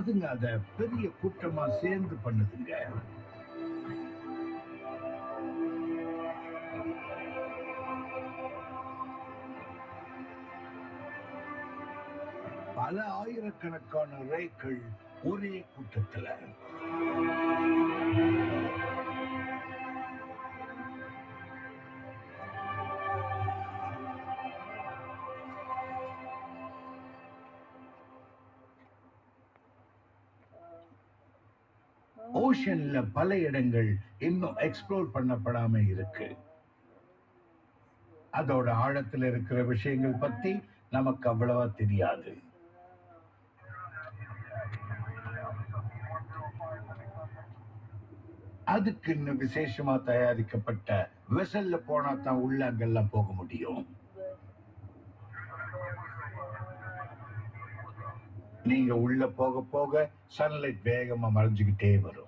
அதுங்க அத பெரிய கூட்டமா சேர்ந்து பண்ணுதுங்க. பல ஆயிரக்கணக்கான ரேக்கள் ஒரே கூட்டத்துல. ஓஷன்ல பல இடங்கள் இன்னும் எக்ஸ்ப்ளோர் பண்ணப்படாம இருக்கு. அதோட ஆழத்துல இருக்கிற விஷயங்கள் பத்தி நமக்கு அவ்வளவா தெரியாது. அதுக்கு இன்னும் விசேஷமா தயாரிக்கப்பட்ட வெசல்ல போனா தான் உள்ள அங்கெல்லாம் போக முடியும். நீங்க உள்ள போக போக சன்லைட் வேகமா மறைஞ்சுக்கிட்டே வரும்.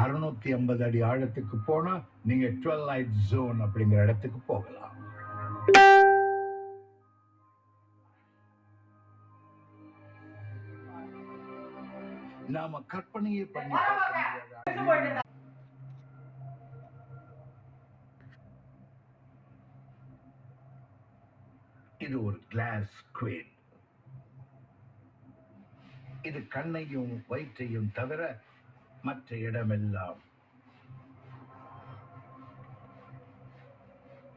650 அடி ஆழத்துக்கு போனா நீங்க ட்வெலைட் ஜோன் அப்படிங்கிற இடத்துக்கு போகலாம். நாம கற்பனையே பண்ணி பார்க்க முடியாத இது ஒரு கிளாஸ் ஸ்குவிட். இது கண்ணையும் வயிற்றையும் தவிர மற்ற இடமெல்லாம்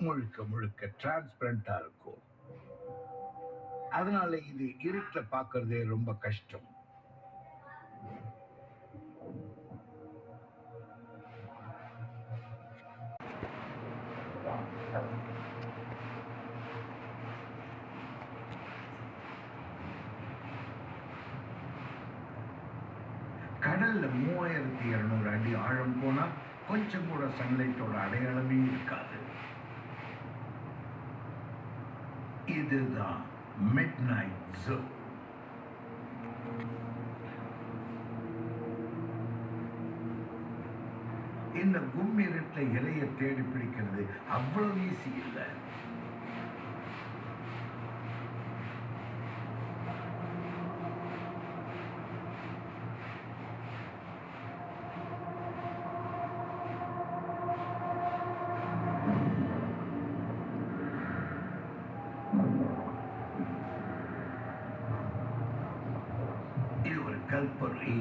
முழுக்க முழுக்க டிரான்ஸ்பரண்டா இருக்கும். அதனால இது இருட்டுல பார்க்கறதே ரொம்ப கஷ்டம். கடல்ல 3200 அடி ஆழம் போனா கொஞ்சம் கூட சன்லைட்டோட அடையாளமே இருக்காது. இதுதான் மிட்நைட் ஜோன். இந்த கும்மிருட்டுல இலைய தேடி பிடிக்கிறது அவ்வளவு ஈஸி இல்லை. இது ஒரு கல்பனை.